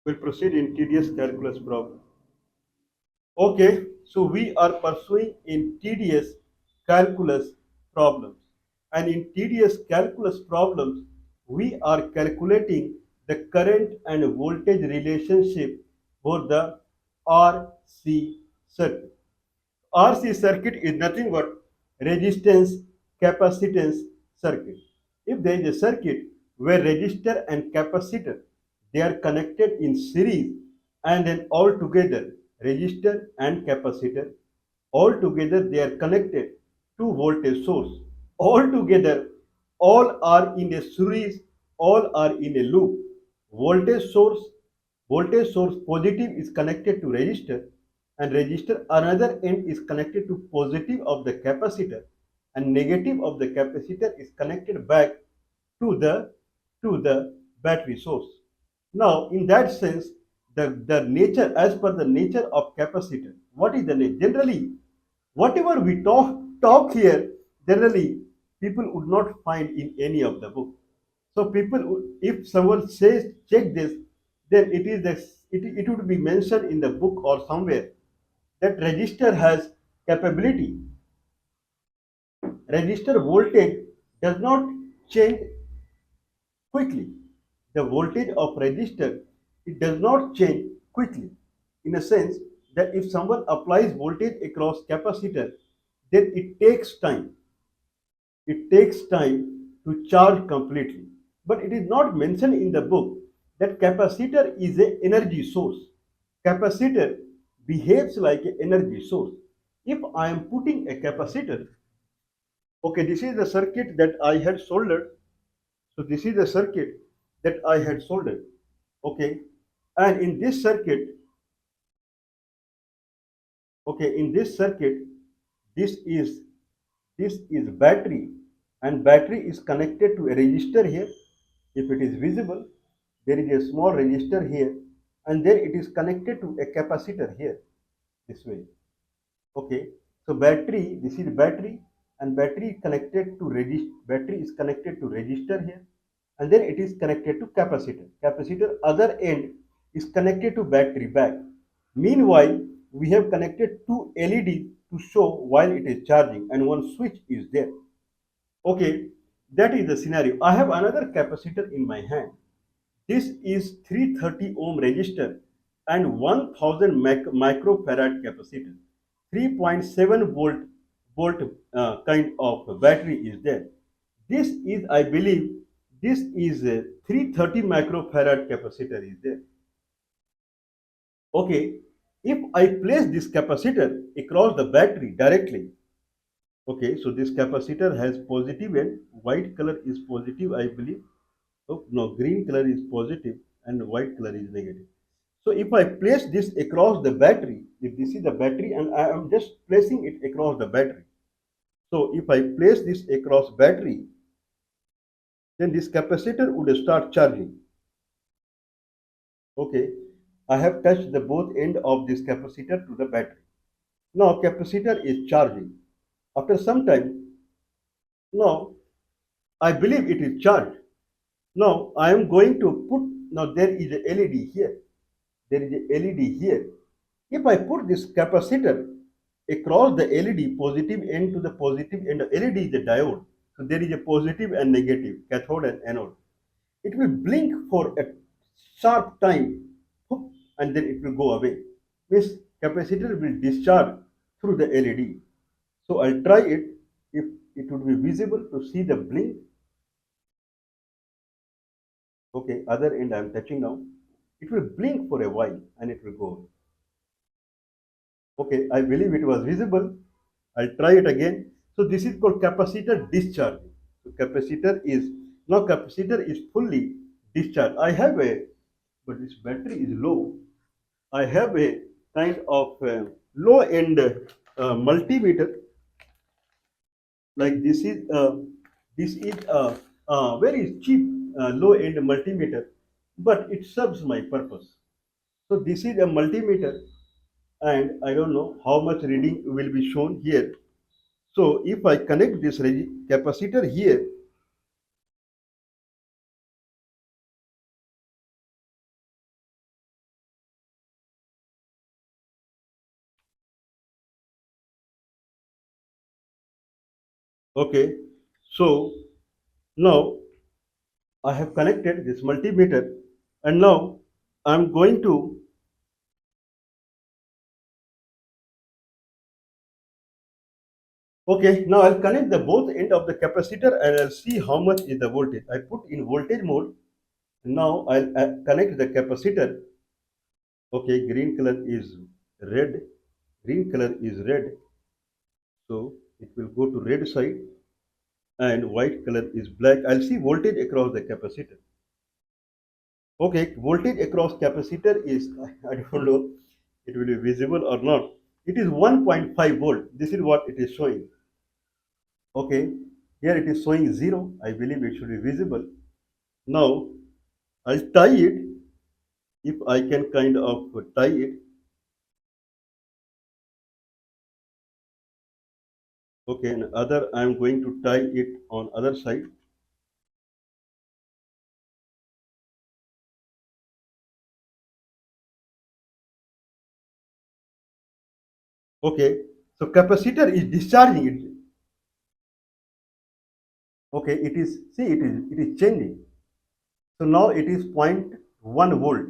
We'll proceed in tedious calculus problem. Okay, so we are pursuing in tedious calculus problems. And in tedious calculus problems, we are calculating the current and voltage relationship for the RC circuit. RC circuit is nothing but resistance capacitance circuit. If there is a circuit where resistor and capacitor they are connected in series and then all together resistor and capacitor all together they are connected to voltage source. All together all are in a series, all are in a loop. Voltage source voltage source positive is connected to resistor and resistor another end is connected to positive of the capacitor and negative of the capacitor is connected back to the battery source. Now in that sense the nature as per the nature of capacitor, what is the nature? Generally whatever we talk here, generally people would not find in any of the book. So people, if someone says check this, then it would be mentioned in the book or somewhere that resistor has capability. Resistor voltage does not change quickly. The voltage of resistor it does not change quickly. In a sense that if someone applies voltage across capacitor, then it takes time. It takes time to charge completely. But it is not mentioned in the book that capacitor is an energy source. Capacitor behaves like an energy source. If I am putting a capacitor, okay, this is the circuit that I had soldered. So this is the circuit that I had soldered. Okay, and in this circuit, okay, in this circuit, this is this is battery and battery is connected to a resistor here. If it is visible, there is a small resistor here and then it is connected to a capacitor here this way. Okay, so battery, this is battery and battery connected to battery is connected to resistor here and then it is connected to capacitor. Capacitor other end is connected to battery back. Meanwhile, we have connected two LED to show while it is charging and one switch is there. Okay, that is the scenario. I have another capacitor in my hand. This is 330 ohm resistor and 1000 microfarad capacitor. 3.7 volt kind of battery is there. This is, I believe, this is a 330 microfarad capacitor is there. Okay, if I place this capacitor across the battery directly, okay, so this capacitor has positive and white color is positive, I believe. Oh, no, green color is positive and white color is negative. So if I place this across the battery, if this is the battery and I am just placing it across the battery. So if I place this across battery, then this capacitor would start charging. Okay, I have touched the both end of this capacitor to the battery. Now capacitor is charging. After some time, now I believe it is charged. Now I am going to put, now there is a LED here. There is a LED here. If I put this capacitor across the LED positive end to the positive end, LED is a diode. So there is a positive and negative, cathode and anode. It will blink for a sharp time and then it will go away. Means capacitor will discharge through the LED. So I'll try it if it would be visible to see the blink. Okay, other end I'm touching now. It will blink for a while and it will go away. Okay, I believe it was visible. I'll try it again. So this is called capacitor discharge. So capacitor is, now capacitor is fully discharged. I have a, but this battery is low. I have a kind of low end multimeter. Like this is a very cheap low end multimeter, but it serves my purpose. So this is a multimeter and I don't know how much reading will be shown here. So if I connect this capacitor here, Okay, so now I have connected this multimeter, and now I'm going to, okay, now I'll connect the both end of the capacitor and I'll see how much is the voltage. I put in voltage mode. Now I'll connect the capacitor. Okay, green color is red. Green color is red. So it will go to red side, and white color is black. I'll see voltage across the capacitor. Okay, voltage across capacitor is, I don't know, it will be visible or not. It is 1.5 volt. This is what it is showing. Okay, here it is showing 0. I believe it should be visible. Now I'll tie it, if I can kind of tie it. Okay, and other I'm going to tie it on other side. Okay, so capacitor is discharging it. Okay, it is, see, it is changing. So now it is zero point 0.1 volt.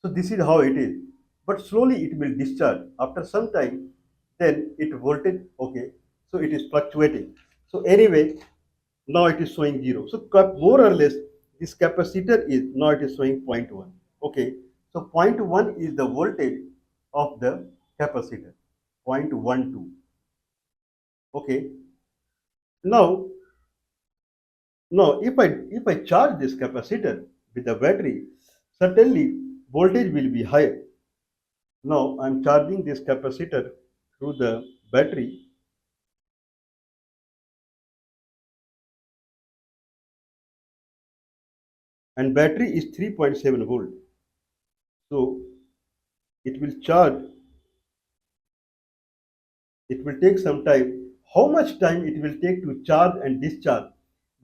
So this is how it is. But slowly it will discharge. After some time, then it voltage, okay. So it is fluctuating. So anyway, now it is showing 0. So more or less, this capacitor is, now it is showing zero point 0.1. Okay. So zero point 0.1 is the voltage of the capacitor. 0.12. Okay. Now, if I charge this capacitor with the battery, certainly voltage will be higher. Now I'm charging this capacitor through the battery, and battery is 3.7 volt. So it will charge, it will take some time. How much time it will take to charge and discharge,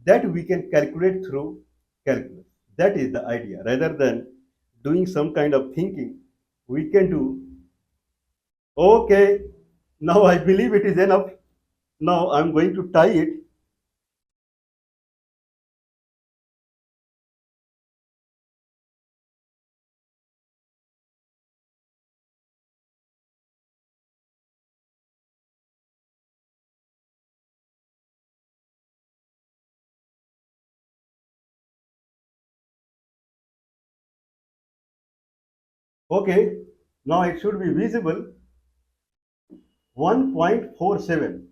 that we can calculate through calculus. That is the idea. Rather than doing some kind of thinking, we can do, okay, now I believe it is enough. Now I'm going to tie it. Okay, now it should be visible. 1.47.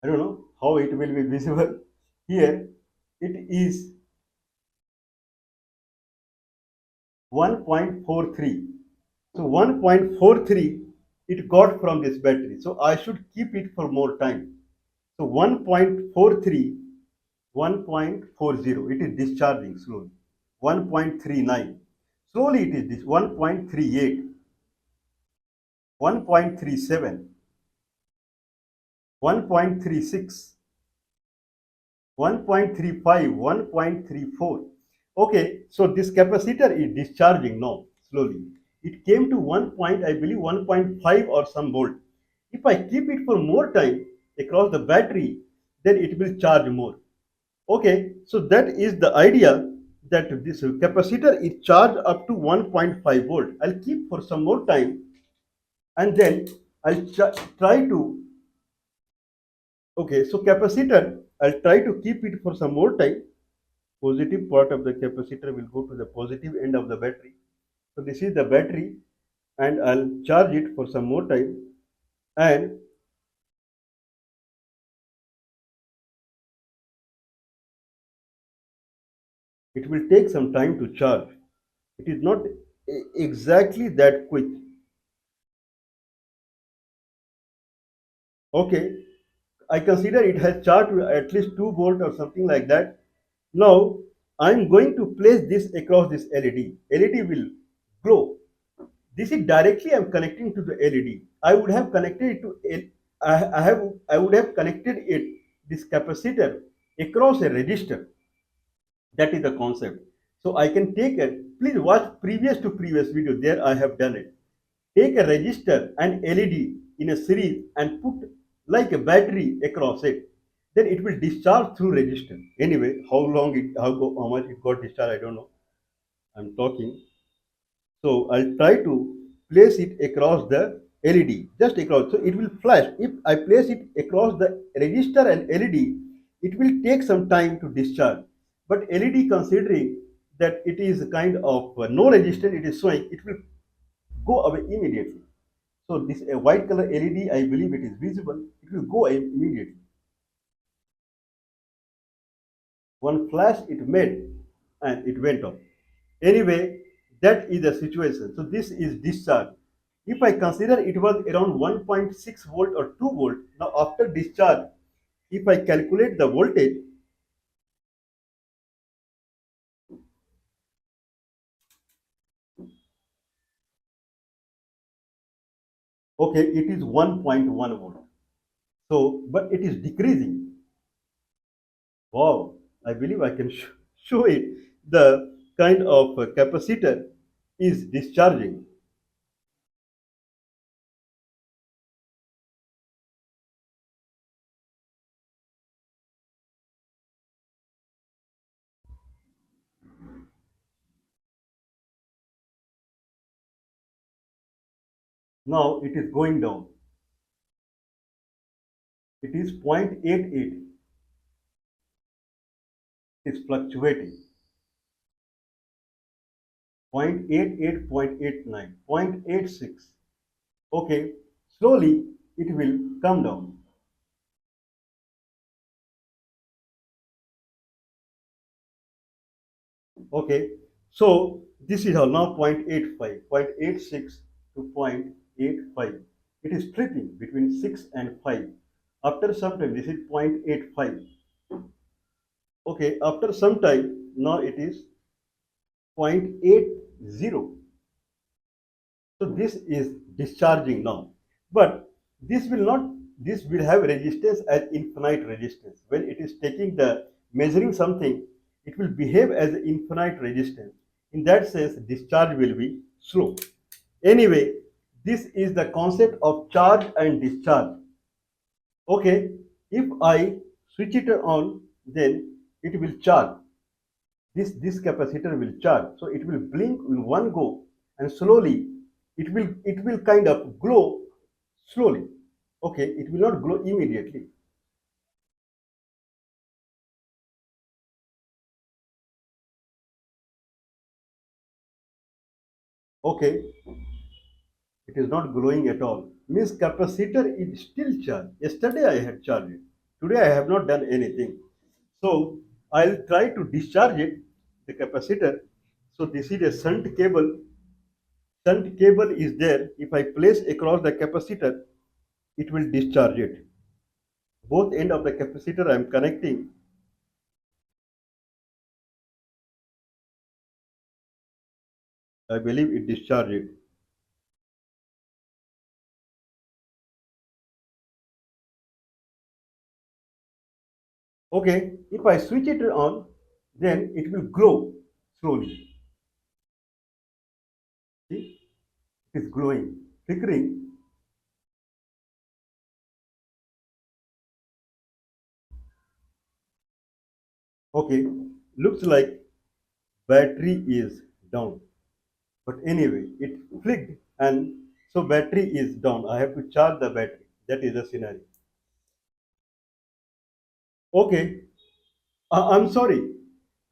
I don't know how it will be visible. Here it is 1.43. So 1.43 it got from this battery. So I should keep it for more time. So 1.43, 1.40. It is discharging slowly. 1.39. Slowly it is this 1.38, 1.37, 1.36. 1.35, 1.34. Okay, so this capacitor is discharging now slowly. It came to 1 point, I believe 1.5 or some volt. If I keep it for more time across the battery, then it will charge more. Okay, so that is the idea, that this capacitor is charged up to 1.5 volt. I'll keep for some more time, and then I'll try to, okay, so capacitor, I'll try to keep it for some more time. Positive part of the capacitor will go to the positive end of the battery. So this is the battery, and I'll charge it for some more time, and it will take some time to charge. It is not exactly that quick. Okay, I consider it has charged at least 2 volt or something like that. Now I'm going to place this across this LED. LED will glow. This is directly I'm connecting to the LED. I would have connected it to I would have connected it, this capacitor, across a resistor. That is the concept. So I can take it. Please watch previous to previous video. There I have done it. Take a resistor and LED in a series and put like a battery across it. Then it will discharge through resistor. Anyway, how much it got discharged, I don't know. I'm talking. So I'll try to place it across the LED, just across. So it will flash. If I place it across the resistor and LED, it will take some time to discharge. But LED, considering that it is kind of no resistance, it is showing, it will go away immediately. So this a white color LED, I believe it is visible. It will go away immediately. One flash it made and it went off. Anyway, that is the situation. So this is discharge. If I consider it was around 1.6 volt or 2 volt, now after discharge, if I calculate the voltage, okay, it is 1.1 volt. So, but it is decreasing. Wow, I believe I can show it. The kind of capacitor is discharging. Now it is going down. It is 0.88. It is fluctuating. 0.88, 0.89, 0.86. Okay, slowly it will come down. Okay, so this is how now 0.85, 0.86 to 0.85. It is tripping between 6 and 5. After some time, this is 0.85. Okay, after some time, now it is 0.80. So this is discharging now. But this will not, this will have resistance as infinite resistance. When it is taking the measuring something, it will behave as infinite resistance. In that sense, discharge will be slow. Anyway, this is the concept of charge and discharge. Okay, if I switch it on, then it will charge. This capacitor will charge, so it will blink in one go, and slowly it will kind of glow slowly. Okay, it will not glow immediately. Okay, it is not glowing at all, means capacitor is still charged. Yesterday I had charged it, today I have not done anything. So I'll try to discharge it, the capacitor. So this is a shunt cable is there. If I place across the capacitor, it will discharge it. Both end of the capacitor I am connecting. I believe it discharged it. Okay, if I switch it on, then it will glow slowly. See, it is glowing, flickering. Okay, looks like battery is down. But anyway, it flicked, and so battery is down. I have to charge the battery. That is the scenario. Okay, I'm sorry.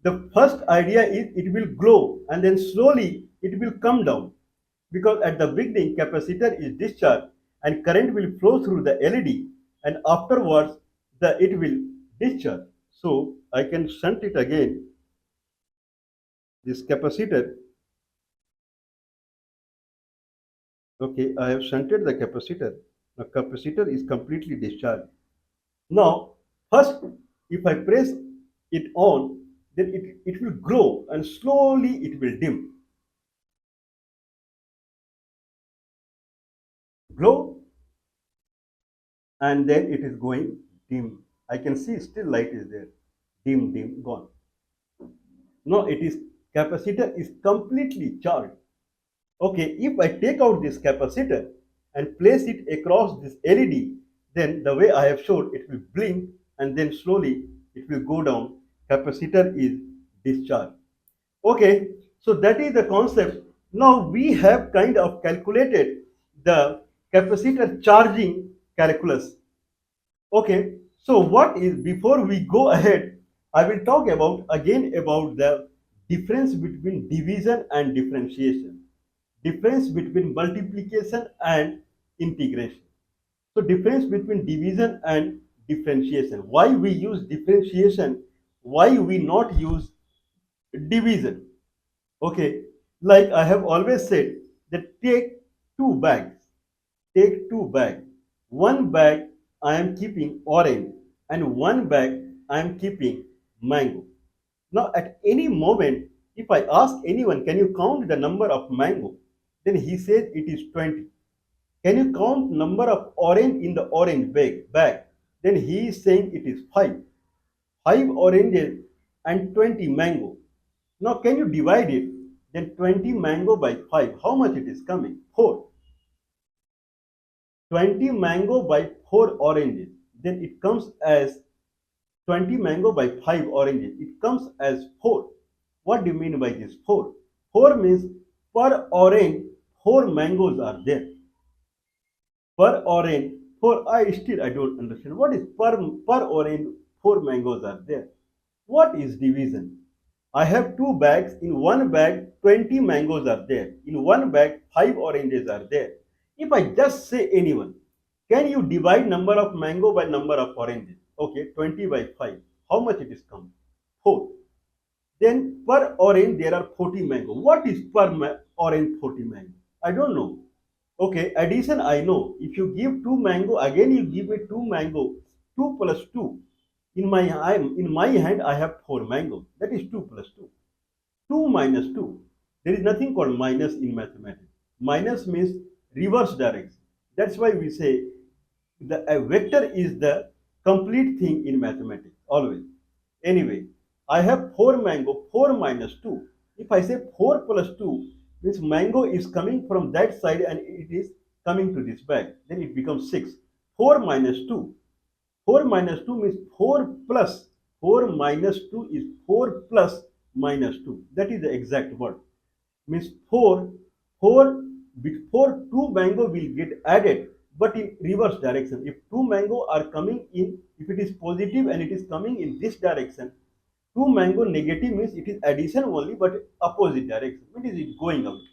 The first idea is it will glow and then slowly it will come down, because at the beginning capacitor is discharged and current will flow through the LED, and afterwards it will discharge. So I can shunt it again, this capacitor. Okay, I have shunted the capacitor. The capacitor is completely discharged. Now, first, if I press it on, then it will glow and slowly it will dim. Glow, and then it is going dim. I can see still light is there. Dim, dim, gone. Now it is capacitor is completely charged. Okay, if I take out this capacitor and place it across this LED, then the way I have showed, it will blink and then slowly it will go down. Capacitor is discharged. Okay, so that is the concept. Now we have kind of calculated the capacitor charging calculus. Okay, so what is, before we go ahead, I will talk about again about the difference between division and differentiation, difference between multiplication and integration. So difference between division and differentiation. Why we use differentiation? Why we not use division? Okay, like I have always said that take two bags. Take two bags. One bag I am keeping orange and one bag I am keeping mango. Now at any moment, if I ask anyone, can you count the number of mango? Then he says it is 20. Can you count number of orange in the orange bag? Then he is saying it is 5. 5 oranges and 20 mango. Now can you divide it? Then 20 mango by 5. How much it is coming? 4. 20 mango by 4 oranges. Then it comes as 20 mango by 5 oranges. It comes as 4. What do you mean by this 4? 4 means per orange 4 mangoes are there. Per orange, for I don't understand. What is per orange? 4 mangoes are there. What is division? I have two bags. In one bag, 20 mangoes are there. In one bag, 5 oranges are there. If I just say anyone, can you divide number of mango by number of oranges? Okay, 20 by 5. How much it is come? 4. Then per orange there are 40 mango. What is per orange 40 mango? I don't know. Okay, addition I know. If you give 2 mango, again you give me 2 mango. 2 plus 2. In my hand I have 4 mango. That is 2 plus 2. 2 minus 2. There is nothing called minus in mathematics. Minus means reverse direction. That's why we say the a vector is the complete thing in mathematics always. Anyway, I have 4 mango, 4 minus 2. If I say 4 plus 2, means mango is coming from that side and it is coming to this bag. Then it becomes 6. 4 minus 2. 4 minus 2 means 4 plus. 4 minus 2 is 4 plus minus 2. That is the exact word. Means 4 before 2 mango will get added, but in reverse direction. If 2 mango are coming in, if it is positive and it is coming in this direction, 2 mango negative means it is addition only, but opposite direction. What is it going away?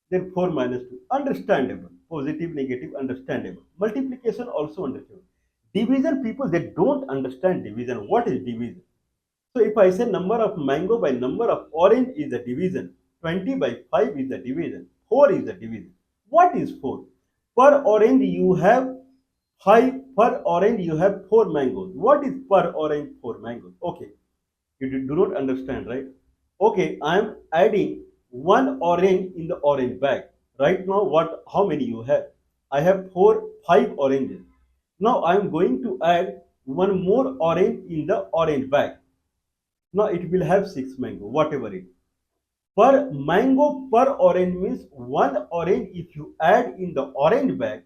Then 4 minus 2. Understandable. Positive, negative, understandable. Multiplication also understandable. Division, people, they don't understand division. What is division? So if I say number of mango by number of orange is a division, 20 by 5 is a division, 4 is a division. What is 4? Per orange you have 5, per orange you have 4 mangoes. What is per orange 4 mangoes? Okay, you do not understand, right? Okay, I am adding 1 orange in the orange bag. Right now, how many you have? I have 5 oranges. Now I am going to add one more orange in the orange bag. Now it will have 6 mango, whatever it. Per mango per orange means 1 orange if you add in the orange bag,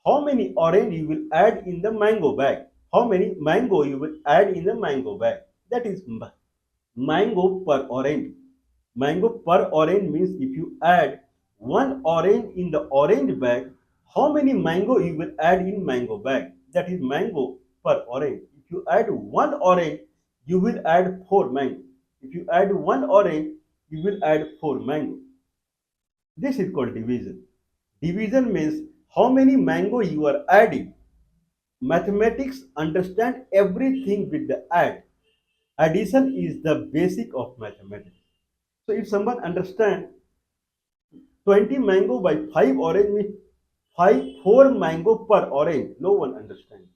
how many orange you will add in the mango bag? How many mango you will add in the mango bag? That is mango per orange. Mango per orange means if you add 1 orange in the orange bag, how many mango you will add in mango bag? That is mango per orange. If you add 1 orange, you will add 4 mango. If you add 1 orange, you will add 4 mango. This is called division. Division means how many mango you are adding. Mathematics understand everything with the add. Addition is the basic of mathematics. So if someone understand 20 mango by 5 orange means 4 mango per orange, no one understands.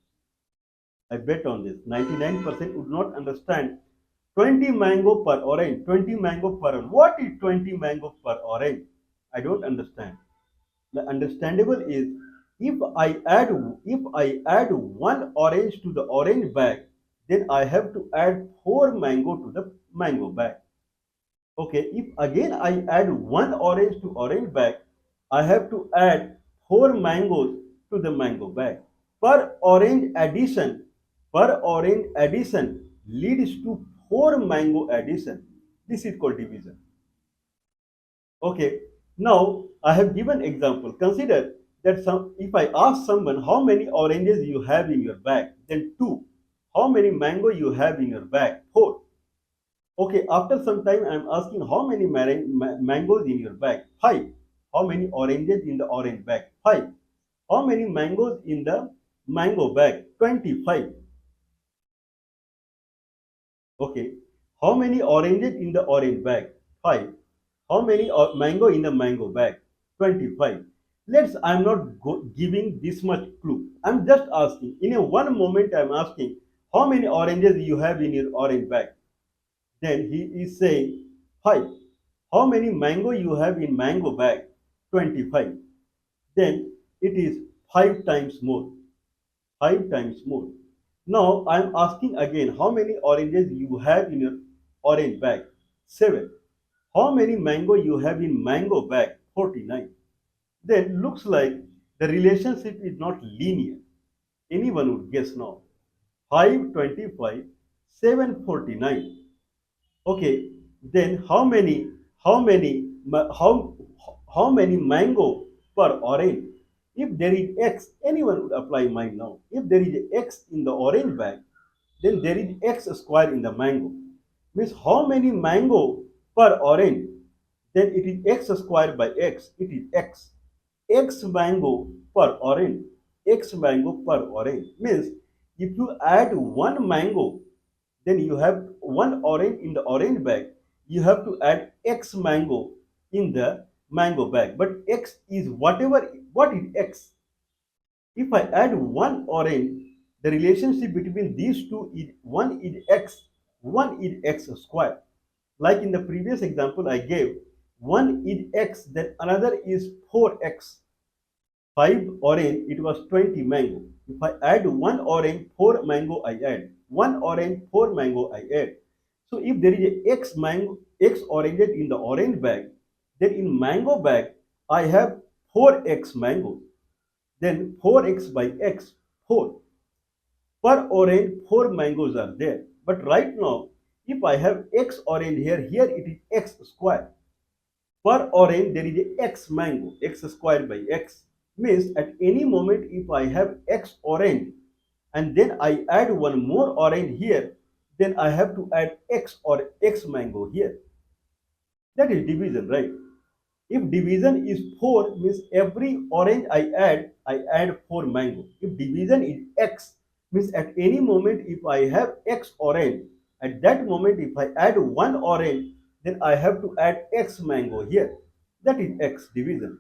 I bet on this. 99% would not understand 20 mango per orange, 20 mango per orange. What is 20 mango per orange? I don't understand. The understandable is if I add 1 orange to the orange bag, then I have to add 4 mango to the mango bag. Okay, if again I add 1 orange to orange bag, I have to add 4 mangoes to the mango bag. per orange addition leads to 4 mango addition. This is called division. Okay, now I have given example. Consider that if I ask someone how many oranges you have in your bag, then 2. How many mango you have in your bag? 4. Okay, after some time I am asking how many mangoes in your bag? 5. How many oranges in the orange bag? 5. How many mangoes in the mango bag? 25. Okay. How many oranges in the orange bag? 5. How many mango in the mango bag? 25. I'm not giving this much clue. I'm just asking. In a one moment, I'm asking how many oranges you have in your orange bag. Then he is saying 5. How many mango you have in mango bag? 25. Then it is 5 times more. 5 times more. Now I am asking again how many oranges you have in your orange bag? 7. How many mango you have in mango bag? 49. Then looks like the relationship is not linear. Anyone would guess now. 5 25, 7 49. Okay, then how many mango per orange? If there is X, anyone would apply mine now. If there is X in the orange bag, then there is X square in the mango. Means how many mango per orange? Then it is X square by X. It is X. X mango per orange. X mango per orange. Means if you add one mango, then you have one orange in the orange bag. You have to add X mango in the mango bag. But X is whatever, what is X? If I add one orange, the relationship between these two is one is X square. Like in the previous example I gave, one is X, then another is 4X. 5 orange, it was 20 mango. If I add one orange, 4 mango I add. One orange, 4 mango I add. So if there is a X oranges in the orange bag, then in mango bag, I have 4X mango. Then 4X by X, 4. Per orange, 4 mangoes are there. But right now, if I have X orange here, here it is X square. Per orange, there is a X mango, X square by X. Means at any moment, if I have X orange and then I add one more orange here, then I have to add X or X mango here. That is division, right? If division is 4, means every orange I add 4 mango. If division is X, means at any moment if I have X orange, at that moment if I add one orange, then I have to add X mango here. That is X division.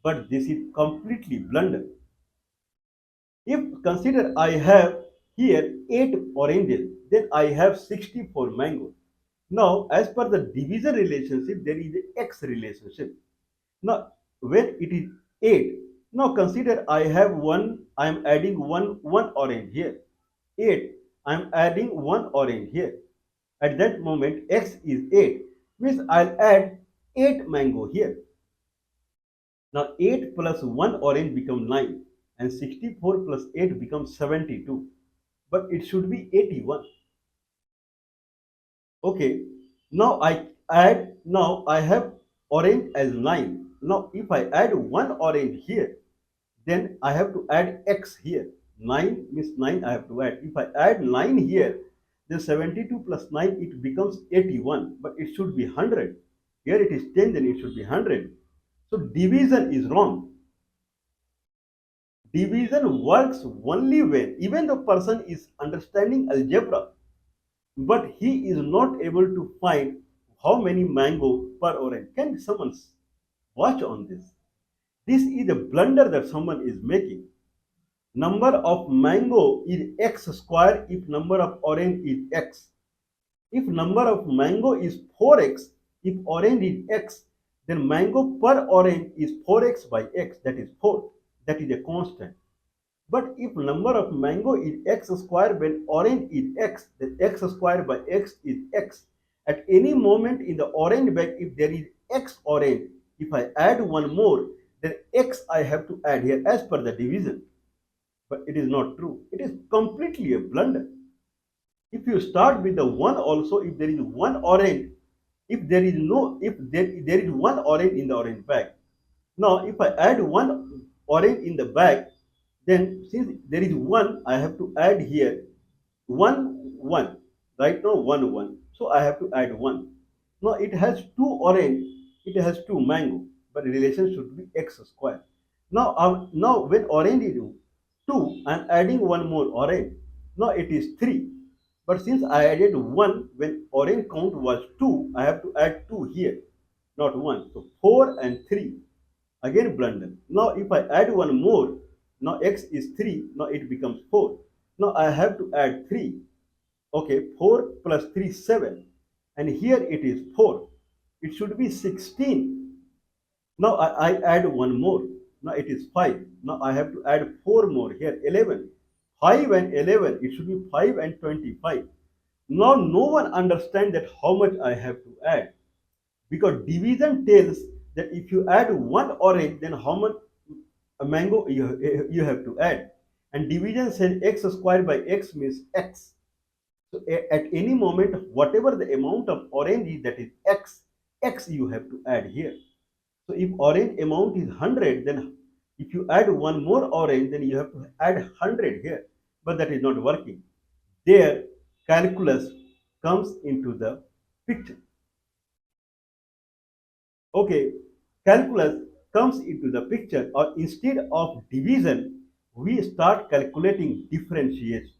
But this is completely blunder. If consider I have here 8 oranges, then I have 64 mangoes. Now, as per the division relationship, there is a X relationship. Now, when it is 8, now consider I have I am adding one orange here. 8, I am adding one orange here. At that moment, X is 8, means I'll add 8 mango here. Now 8 plus 1 orange becomes 9 and 64 plus 8 becomes 72. But it should be 81. Okay, now I have orange as 9. Now if I add one orange here, then I have to add X here. 9 means 9 I have to add. If I add 9 here, then 72 plus 9 it becomes 81, but it should be 100. Here it is 10, then it should be 100. So division is wrong. Division works only when even the person is understanding algebra, but he is not able to find how many mango per orange. Can someone watch on this? This is a blunder that someone is making. Number of mango is x square if number of orange is x. If number of mango is 4x, if orange is x, then mango per orange is 4x by x, that is 4. That is a constant. But if number of mango is x square when orange is x, then x square by x is x. At any moment in the orange bag, if there is x orange, if I add one more, then x I have to add here as per the division. But it is not true. It is completely a blunder. If you start with the 1 also, if there is one orange, if there is no, if there is one orange in the orange bag. Now, if I add one orange in the bag, then since there is one, I have to add here 1. Right now, 1. So I have to add 1. Now it has two orange, it has two mango, but the relation should be x square. Now when orange is 2, I am adding one more orange. Now it is 3. But since I added 1 when orange count was 2, I have to add 2 here, not 1. So 4 and 3. Again blunder. Now if I add one more, now x is 3, now it becomes 4. Now I have to add 3. Okay, 4 plus 3 7. And here it is 4. It should be 16. Now I add one more. Now it is 5. Now I have to add 4 more here, 11. 5 and 11, it should be 5 and 25. Now no one understands that how much I have to add, because division tells that if you add one orange, then how much a mango you have to add. And division said x squared by x means x. So at any moment, whatever the amount of orange is, that is x you have to add here. So if orange amount is 100, then if you add one more orange, then you have to add 100 here. But that is not working. There, calculus comes into the picture. Okay, calculus comes into the picture, or instead of division, we start calculating differentiation.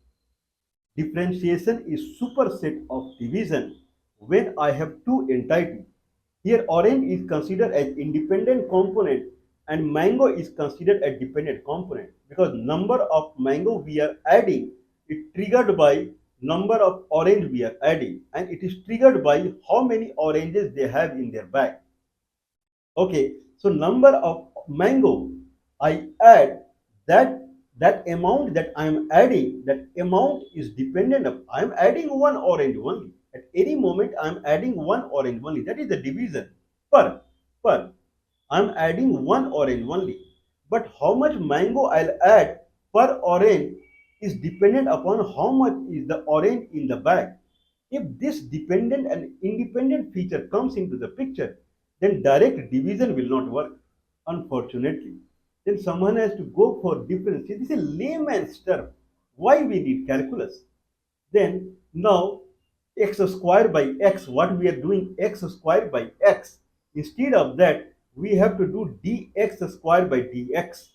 Differentiation is superset of division when I have two entities. Here orange is considered as independent component and mango is considered a dependent component, because number of mango we are adding is triggered by number of orange we are adding, and it is triggered by how many oranges they have in their bag. Okay, so number of mango I add, that that amount that I am adding, that amount is dependent of, I am adding one orange only. At any moment I am adding one orange only. That is the division. Per I am adding one orange only. But how much mango I'll add per orange is dependent upon how much is the orange in the bag. If this dependent and independent feature comes into the picture, then direct division will not work, unfortunately. Then someone has to go for difference. This is a layman's term. Why we need calculus? Then now x square by x, what we are doing, x square by x. Instead of that, we have to do dx square by dx.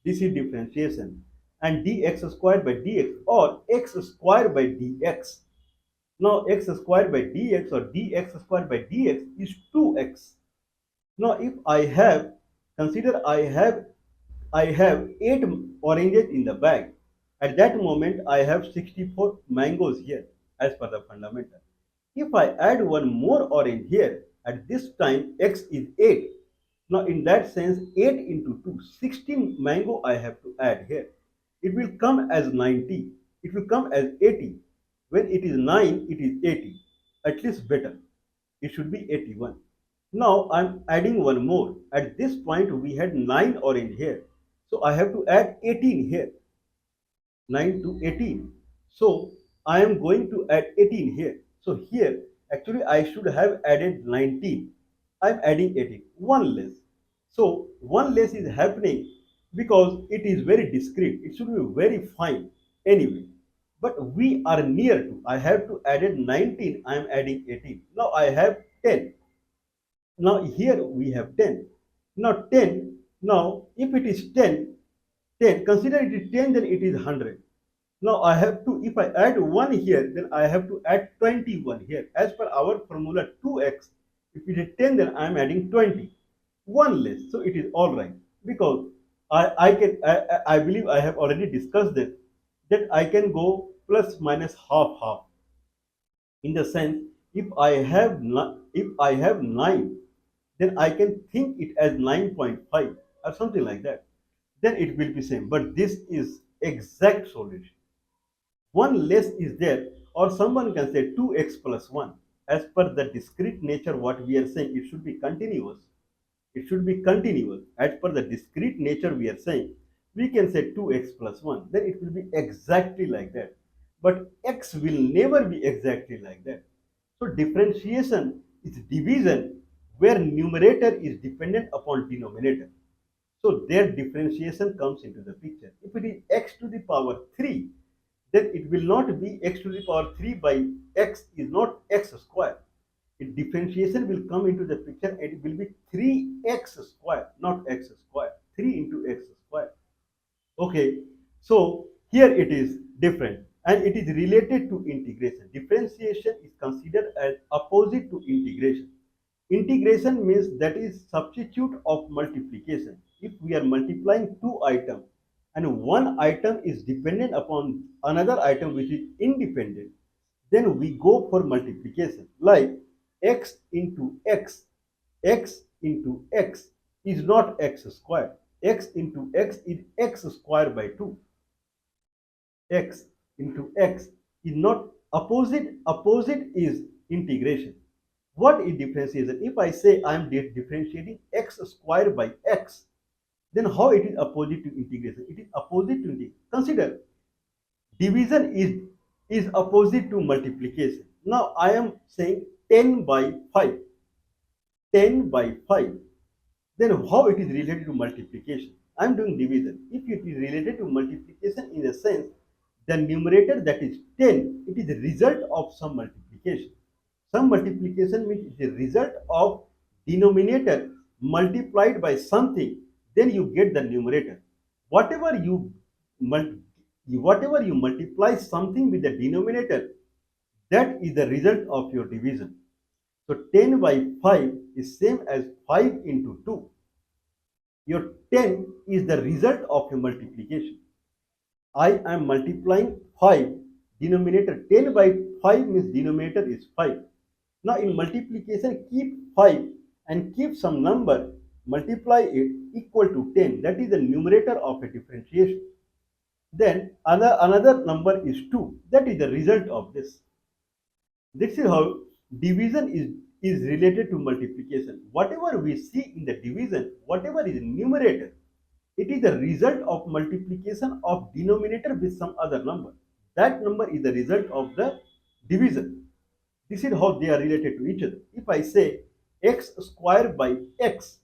This is differentiation. And dx square by dx, or x square by dx. Now x square by dx or dx square by dx is 2x. Now if I have, consider I have 8 oranges in the bag. At that moment I have 64 mangoes here as per the fundamental. If I add one more orange here, at this time x is 8. Now in that sense 8 into 2, 16 mango I have to add here. It will come as 90. It will come as 80. When it is 9, it is 80. At least better. It should be 81. Now I'm adding one more. At this point we had 9 orange here. So I have to add 18 here. 9 to 18. So I am going to add 18 here. So here actually I should have added 19. I am adding 18. One less. So one less is happening because it is very discrete. It should be very fine anyway. But we are near to. I have to add 19. I am adding 18. Now I have 10. Now here we have 10. Now 10. Now if it is 10, 10, consider it is 10, then it is 100. Now I have to, if I add 1 here, then I have to add 21 here. As per our formula 2x, if it is 10, then I am adding 20. 1 less, so it is all right. Because I believe I have already discussed this, that I can go plus minus half half. In the sense, if I have 9, then I can think it as 9.5 or something like that. Then it will be same. But this is exact solution. One less is there, or someone can say 2x plus 1. As per the discrete nature, what we are saying, it should be continuous. It should be continuous. As per the discrete nature, we are saying we can say 2x plus 1, then it will be exactly like that. But x will never be exactly like that. So differentiation is division where numerator is dependent upon denominator. So their differentiation comes into the picture. If it is x to the power 3, then it will not be x to the power 3 by x is not x square. Its differentiation will come into the picture and it will be 3x square, not x square. 3 into x square. Okay, so here it is different and it is related to integration. Differentiation is considered as opposite to integration. Integration means that is substitute of multiplication. If we are multiplying two items and one item is dependent upon another item which is independent, then we go for multiplication like x into x. X into x is not x square. X into x is x square by 2. X into x is not opposite. Opposite is integration. What is differentiation? If I say I am differentiating x square by x, then how it is opposite to integration? It is opposite to integration. Consider division is opposite to multiplication. Now I am saying 10 by 5. 10 by 5. Then how it is related to multiplication? I am doing division. If it is related to multiplication in a sense, the numerator that is 10, it is the result of some multiplication. Some multiplication means it is a result of denominator multiplied by something, then you get the numerator. Whatever you whatever you multiply something with the denominator, that is the result of your division. So 10 by 5 is same as 5 into 2. Your 10 is the result of your multiplication. I am multiplying 5, denominator 10 by 5 means denominator is 5. Now in multiplication, keep 5 and keep some number, multiply it equal to 10. That is the numerator of a differentiation. Then another number is 2. That is the result of this. This is how division is related to multiplication. Whatever we see in the division, whatever is numerator, it is the result of multiplication of denominator with some other number. That number is the result of the division. This is how they are related to each other. If I say x square by x,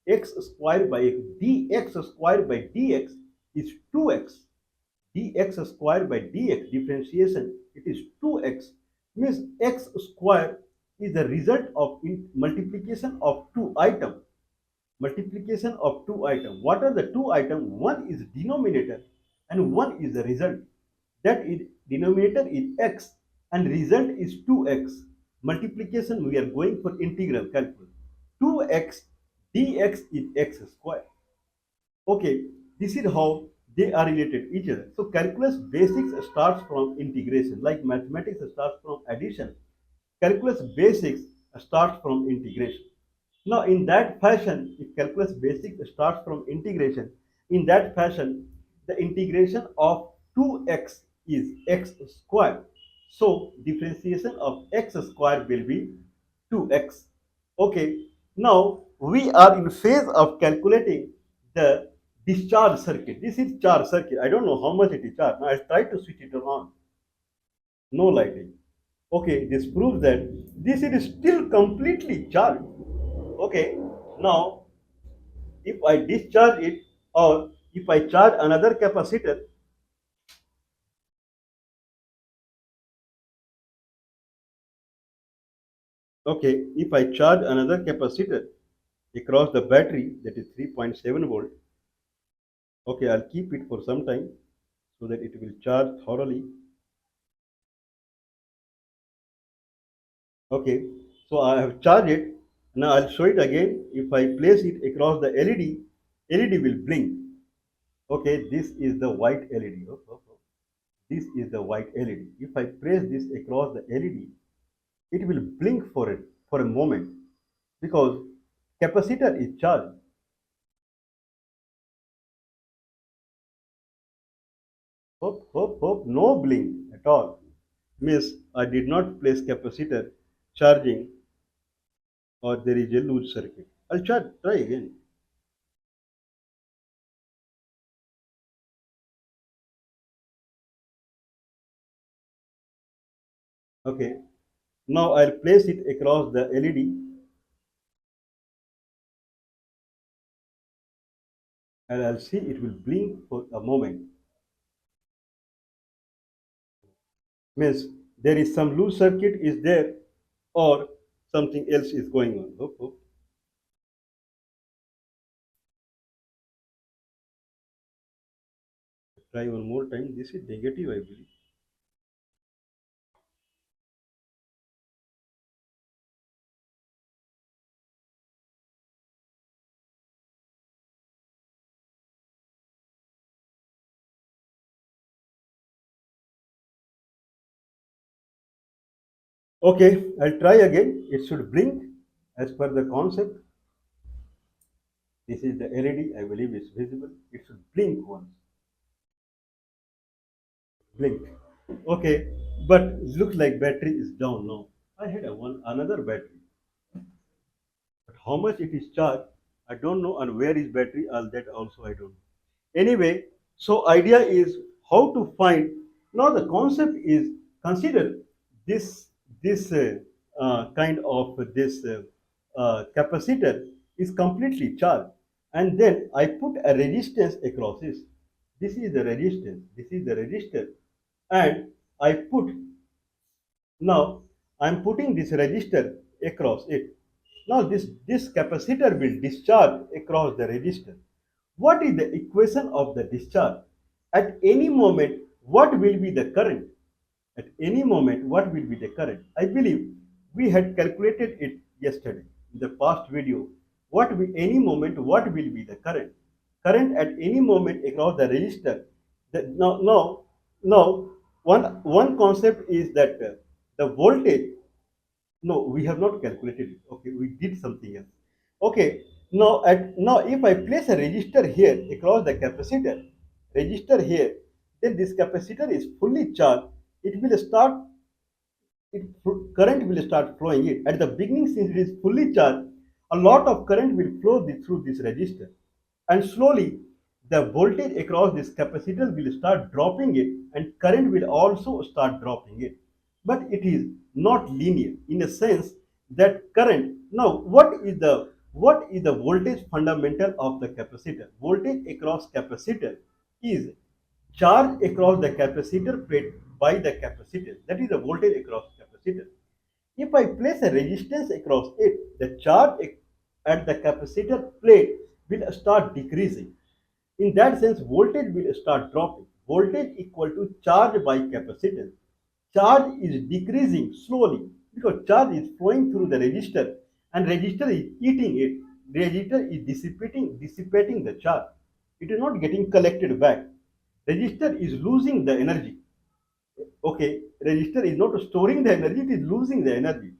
x square by x, dx square by dx is 2x. Dx square by dx differentiation, it is 2x, means x square is the result of multiplication of two items. Multiplication of two items. What are the two items? One is denominator and one is the result. That is denominator is x and result is 2x. Multiplication we are going for integral calculus. 2x dx is x square. Okay, this is how they are related to each other. So calculus basics starts from integration, like mathematics starts from addition. Calculus basics starts from integration. Now, in that fashion, if calculus basics starts from integration, in that fashion, the integration of 2x is x square. So, differentiation of x square will be 2x. Okay, now we are in phase of calculating the discharge circuit. This is charge circuit. I don't know how much it is charged. Now, I try to switch it on. No lighting. Okay, this proves that this is still completely charged. Okay, now if I discharge it or if I charge another capacitor, okay, if I charge another capacitor across the battery that is 3.7 volt, okay, I'll keep it for some time so that it will charge thoroughly. Okay, so I have charged it. Now I'll show it again. If I place it across the LED, LED will blink. Okay, this is the white LED. This is the white LED. If I press this across the LED, it will blink for a moment because capacitor is charged. No blink at all. Means I did not place capacitor charging or there is a loose circuit. I'll try again. Okay, now I'll place it across the LED and I'll see it will blink for a moment. Means there is some loose circuit is there or something else is going on. Try one more time. This is negative, I believe. Okay, I'll try again. It should blink as per the concept. This is the LED. I believe it's visible. It should blink once. Blink. Okay, but looks like battery is down now. I had another battery, but how much it is charged, I don't know, and where is battery, all that also I don't know. Anyway, so idea is how to find. Now the concept is consider this kind of this capacitor is completely charged, and then I put a resistance across this. This is the resistance. This is the resistor, and I put now I'm putting this resistor across it. Now this capacitor will discharge across the resistor. What is the equation of the discharge? At any moment, what will be the current? At any moment, what will be the current? I believe we had calculated it yesterday in the past video. Any moment, what will be the current? Current at any moment across the resistor. Now, one concept is that the voltage. No, we have not calculated it. Okay, we did something else. Okay, now if I place a resistor here across the capacitor, resistor here, then this capacitor is fully charged. It will start current will start flowing it. At the beginning, since it is fully charged, a lot of current will flow through this resistor. And slowly, the voltage across this capacitor will start dropping it, and current will also start dropping it. But it is not linear in a sense that current. Now, what is the voltage fundamental of the capacitor? Voltage across capacitor is charge across the capacitor plate by the capacitor. That is the voltage across capacitor. If I place a resistance across it, the charge at the capacitor plate will start decreasing. In that sense, voltage will start dropping. Voltage equal to charge by capacitance. Charge is decreasing slowly because charge is flowing through the resistor and resistor is eating it. Resistor is dissipating the charge. It is not getting collected back. Resistor is losing the energy. Okay, resistor is not storing the energy, it is losing the energy.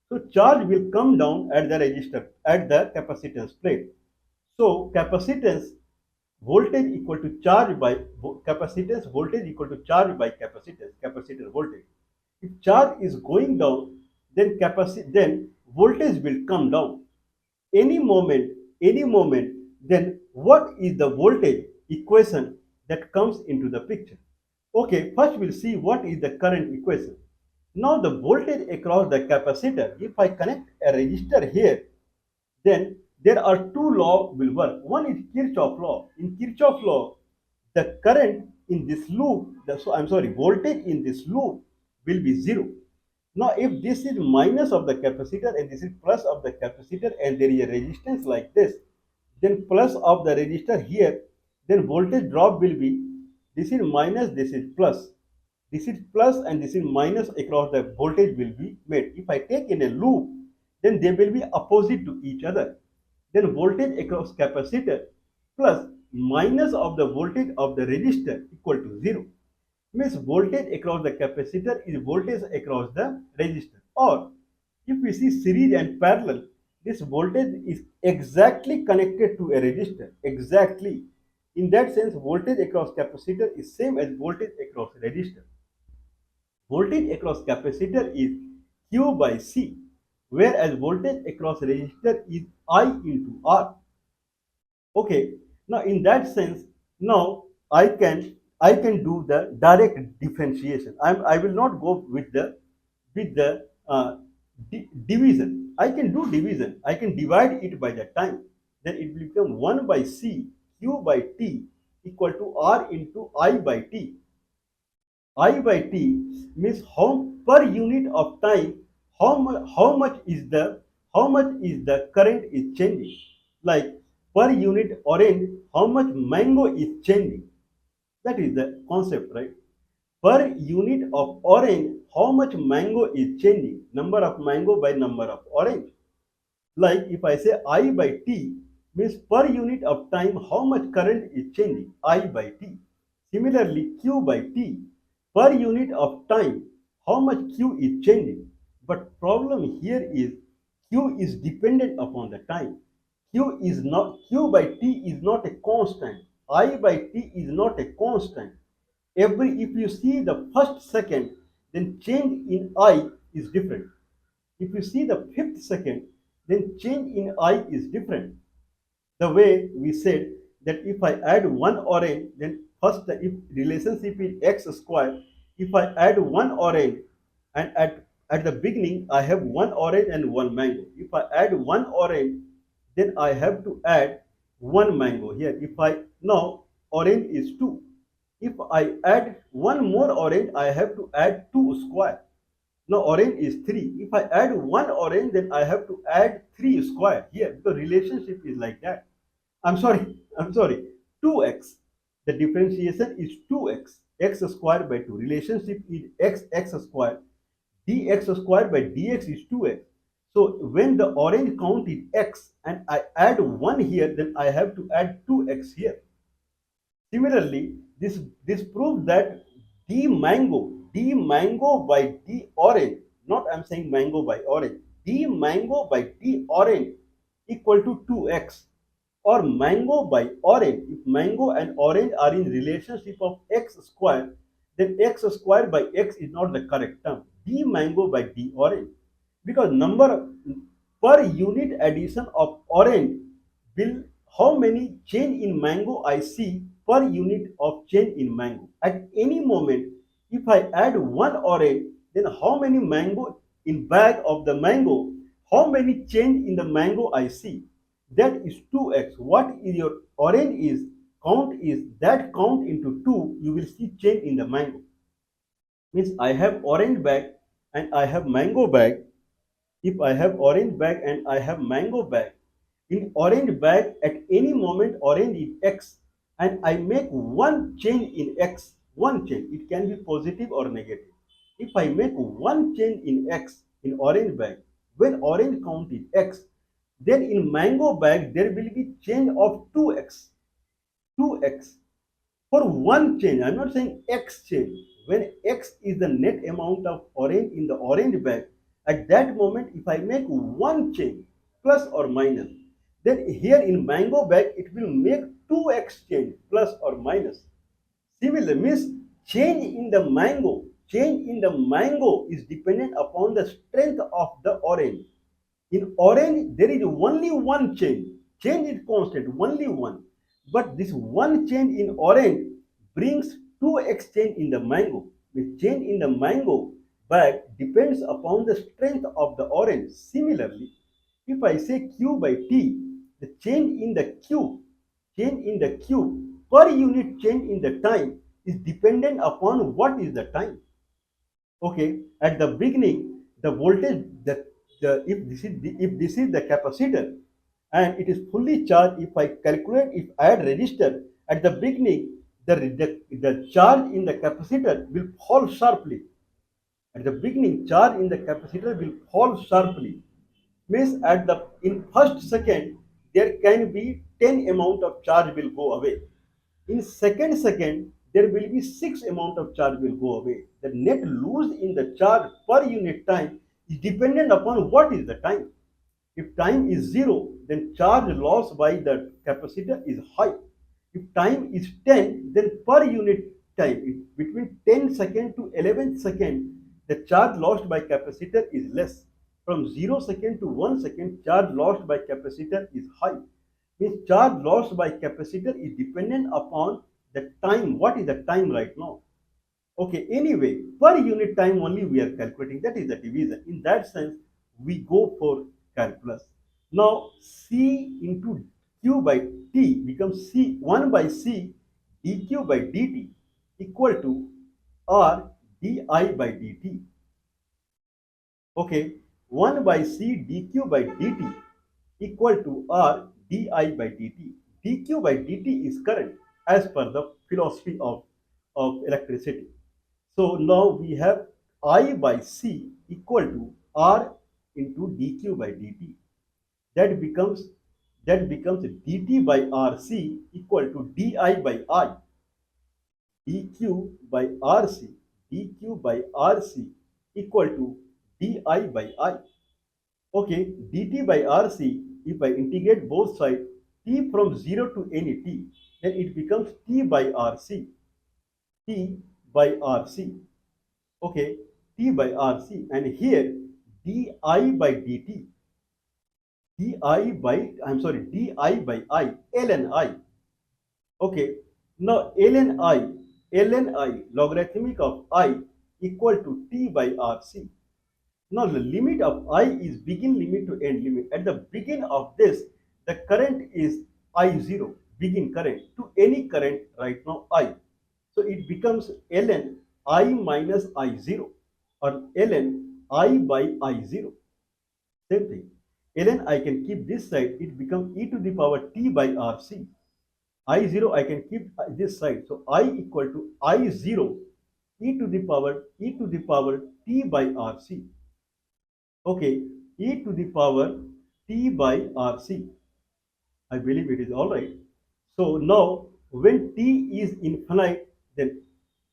So charge will come down at the resistor, at the capacitance plate. So capacitance voltage equal to charge by capacitance voltage equal to charge by capacitance, capacitor voltage. If charge is going down, then voltage will come down. Any moment, then what is the voltage equation that comes into the picture? Okay, first we'll see what is the current equation. Now the voltage across the capacitor, if I connect a resistor here, then there are two laws will work. One is Kirchhoff law. In Kirchhoff law, the current in this loop, voltage in this loop will be zero. Now, if this is minus of the capacitor and this is plus of the capacitor and there is a resistance like this, then plus of the resistor here, then voltage drop will be this is minus, this is plus. This is plus and this is minus across the voltage will be made. If I take in a loop, then they will be opposite to each other. Then voltage across capacitor plus minus of the voltage of the resistor equal to zero. Means voltage across the capacitor is voltage across the resistor. Or if we see series and parallel, this voltage is exactly connected to a resistor. Exactly. In that sense, voltage across capacitor is same as voltage across resistor. Voltage across capacitor is Q by C, whereas voltage across resistor is I into R. Okay, now in that sense, now I can do the direct differentiation. I will not go with the with the division. I can do division. I can divide it by the time. Then it will become 1 by C Q by T equal to R into I by T. I by T means how per unit of time, how much is the current is changing. Like per unit orange, how much mango is changing. That is the concept, right? Per unit of orange, how much mango is changing. Number of mango by number of orange. Like if I say I by T means per unit of time how much current is changing, I by T. Similarly, Q by T, per unit of time how much Q is changing. But problem here is Q is dependent upon the time. Q by T is not a constant. I by T is not a constant. If you see the first second, then change in I is different. If you see the fifth second, then change in I is different. The way we said that if I add one orange, then first the if relationship is x square. If I add one orange and at the beginning I have one orange and one mango. If I add one orange, then I have to add one mango here. If I now orange is two. If I add one more orange, I have to add two square. Now orange is 3. If I add one orange, then I have to add 3 square here. The relationship is like that. I'm sorry, 2x. The differentiation is 2x. X square by 2. Relationship is x square. Dx square by dx is 2x. So when the orange count is x and I add 1 here, then I have to add 2x here. Similarly, this proves that D mango by D orange, not I'm saying mango by orange, D mango by D orange equal to 2x, or mango by orange. If mango and orange are in relationship of x square, then x square by x is not the correct term. D mango by D orange, because number per unit addition of orange will how many change in mango I see per unit of change in mango. At any moment, if I add one orange, then how many mango in bag of the mango, how many change in the mango I see. That is 2x. What is your orange is count is that count into 2, you will see change in the mango. Means I have orange bag and I have mango bag. If I have orange bag and I have mango bag, in orange bag at any moment orange is x and I make one change in x, one change, it can be positive or negative. If I make one change in x in orange bag, when orange count is x, then in mango bag there will be change of 2x, 2x for one change. I'm not saying x change. When x is the net amount of orange in the orange bag, at that moment if I make one change plus or minus, then here in mango bag it will make 2x change plus or minus. Similar means change in the mango is dependent upon the strength of the orange. In orange, there is only one change. Change is constant, only one. But this one change in orange brings 2x change in the mango. The change in the mango bag depends upon the strength of the orange. Similarly, if I say Q by T, the change in the Q per unit change in the time is dependent upon what is the time. Okay, at the beginning, the voltage, if this is the capacitor and it is fully charged, if I calculate, if I add resistor at the beginning, the charge in the capacitor will fall sharply. At the beginning, charge in the capacitor will fall sharply. Means at the in first second there can be 10 amount of charge will go away. In second there will be 6 amount of charge will go away. The net lose in the charge per unit time is dependent upon what is the time. If time is 0, then charge loss by the capacitor is high. If time is 10, then per unit time, between 10 second to 11 second, the charge lost by capacitor is less. From 0 second to 1 second, charge lost by capacitor is high. Means charge lost by capacitor is dependent upon the time. What is the time right now? Okay, anyway, per unit time only we are calculating. That is the division. In that sense, we go for calculus. Now, C into Q by T becomes C 1 by C dQ by dt equal to R di by dt. Okay, 1 by C dQ by dt equal to R di by dt. dQ by dt is current as per the philosophy of electricity. So now we have I by C equal to R into dQ by dt. That becomes dt by RC equal to di by I. dq by RC dq by RC equal to di by I. Okay, dt by RC, if I integrate both sides t from 0 to any t, then it becomes t by RC. T by RC. Okay, T by RC, and here di by dt, di by, I'm sorry, di by I, ln I. Okay, now ln I, logarithmic of I equal to T by RC. Now the limit of I is begin limit to end limit. At the begin of this, the current is I0, begin current to any current right now I. So it becomes ln I minus I0 or ln I by I0. Same thing. Ln I can keep this side, it becomes e to the power t by RC. I0 I can keep this side. So I equal to I0 e to the power t by RC. Okay, e to the power t by RC. I believe it is all right. So now when t is infinite, then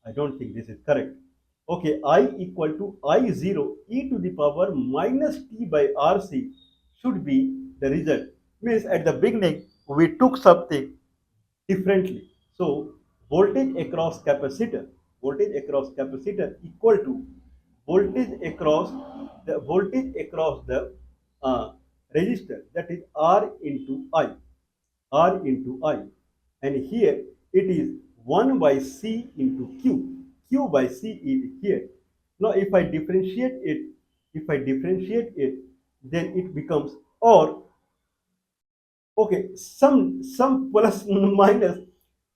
I don't think this is correct. Okay, I equal to I0 e to the power minus t by RC should be the result. Means at the beginning we took something differently. So voltage across capacitor equal to voltage across the resistor, that is R into I. R into I. And here it is 1 by C into Q. Q by C is here. Now if I differentiate it, then it becomes, or okay, some plus minus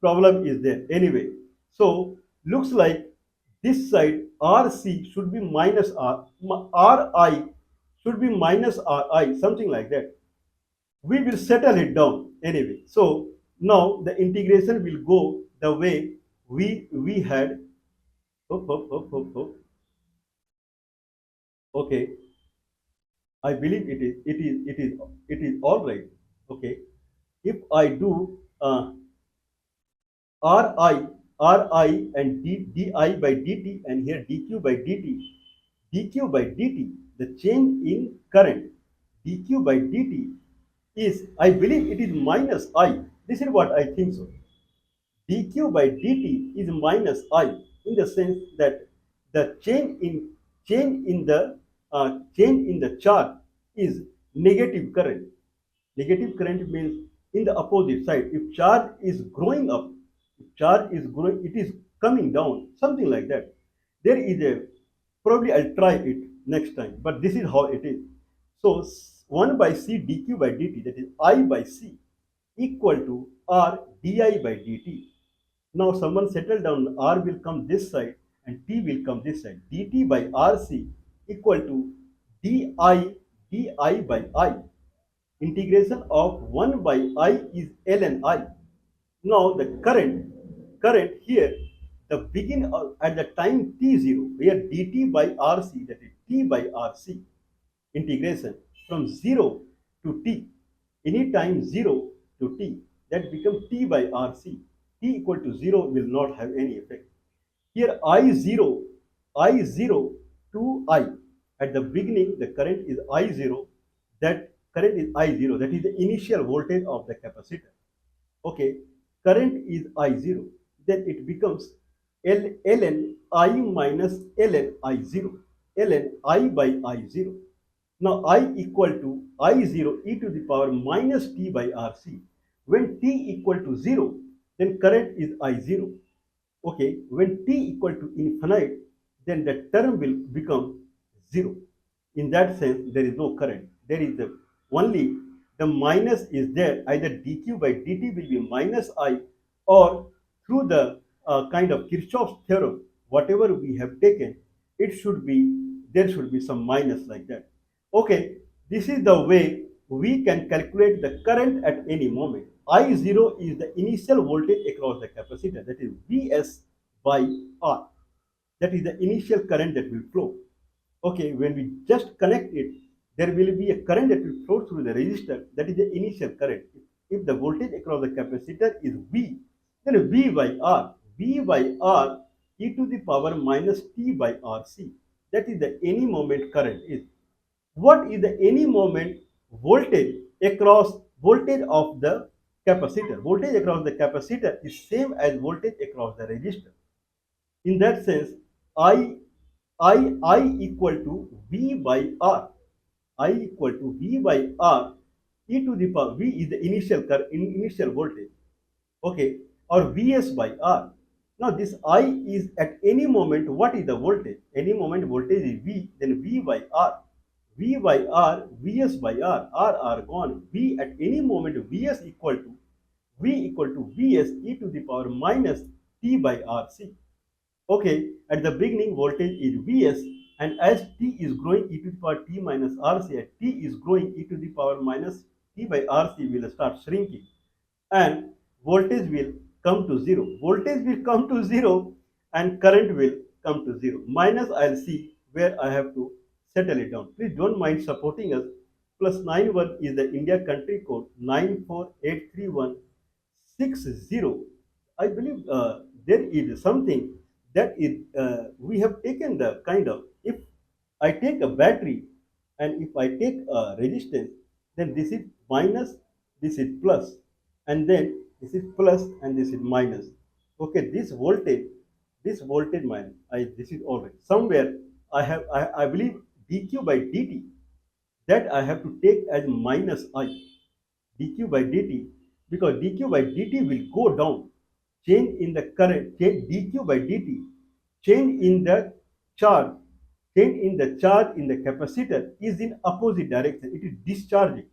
problem is there. Anyway, so looks like this side RC should be minus RI should be minus RI, something like that. We will settle it down anyway. So now the integration will go the way we had. Okay, I believe it is all right. Okay, if I do Ri and di by dt, and here dq by dt, the change in current dq by dt is, I believe it is minus I. This is what I think so. dq by dt is minus I, in the sense that the change in the charge is negative current. Negative current means in the opposite side. If charge is growing up, if charge is growing, it is coming down, something like that. There is a, probably I'll try it next time, but this is how it is. So 1 by C dq by dt, that is I by C, equal to R di by dt. Now someone settle down, R will come this side and T will come this side. dt by RC equal to di by I. Integration of 1 by I is ln I. Now the current here, the begin at the time t0, where dt by RC, that is t by RC, integration from 0 to t, any time 0 to t, that becomes t by RC. T equal to 0 will not have any effect. Here I0 to I. At the beginning, the current is I0. That current is I0. That is the initial voltage of the capacitor. Okay, current is I0. Then it becomes ln I minus ln I0. ln I by I0. Now I equal to I0 e to the power minus t by RC. When t equal to 0, then current is I0. Okay, when t equal to infinite, then the term will become 0. In that sense, there is no current. There is only the minus is there. Either dq by dt will be minus I, or through the kind of Kirchhoff's theorem, whatever we have taken, it should be, there should be some minus like that. Okay, this is the way we can calculate the current at any moment. I0 is the initial voltage across the capacitor, that is Vs by R. That is the initial current that will flow. Okay, when we just connect it, there will be a current that will flow through the resistor. That is the initial current. If the voltage across the capacitor is V, then V by R, V by R e to the power minus T by RC. That is the any moment current is. What is the any moment voltage across voltage of the capacitor? Voltage across the capacitor is same as voltage across the resistor. In that sense, I I equal to V by R. I equal to V by R e to the power. V is the initial voltage. Okay, or Vs by R. Now this I is at any moment, what is the voltage? Any moment voltage is V, then V by R. V by R, Vs by R, R are gone. V at any moment Vs equal to Vs e to the power minus T by RC. Okay, at the beginning voltage is Vs, and as t is growing e to the power t minus Rc, as t is growing e to the power minus t by Rc will start shrinking, and voltage will come to 0. Voltage will come to 0 and current will come to 0. Minus, I'll see where I have to settle it down. Please don't mind supporting us. Plus 91 is the India country code 9483160. I believe there is something that is, we have taken the kind of, if I take a battery and if I take a resistance, then this is minus, this is plus, and then this is plus and this is minus. Okay, this voltage minus, this is all right. Somewhere I believe dq by dt, that I have to take as minus I, dq by dt, because dq by dt will go down. Change in the current, change dq by dt, change in the charge, change in the charge in the capacitor is in opposite direction. It is discharging.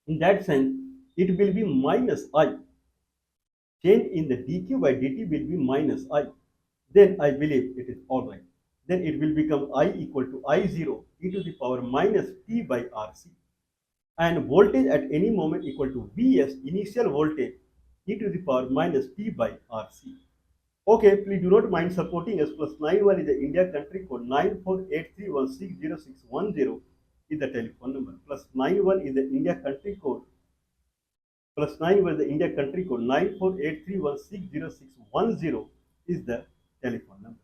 In that sense, it will be minus I. Change in the dq by dt will be minus I. Then I believe it is all right. Then it will become I equal to I0 e to the power minus T by RC. And voltage at any moment equal to Vs, initial voltage, e to the power minus T by RC. Okay, please do not mind supporting us. Plus 91 is the India country code 94831600610 is the telephone number. Plus 91 is the India country code. Plus 91 is the India country code 94831600610 is the telephone number.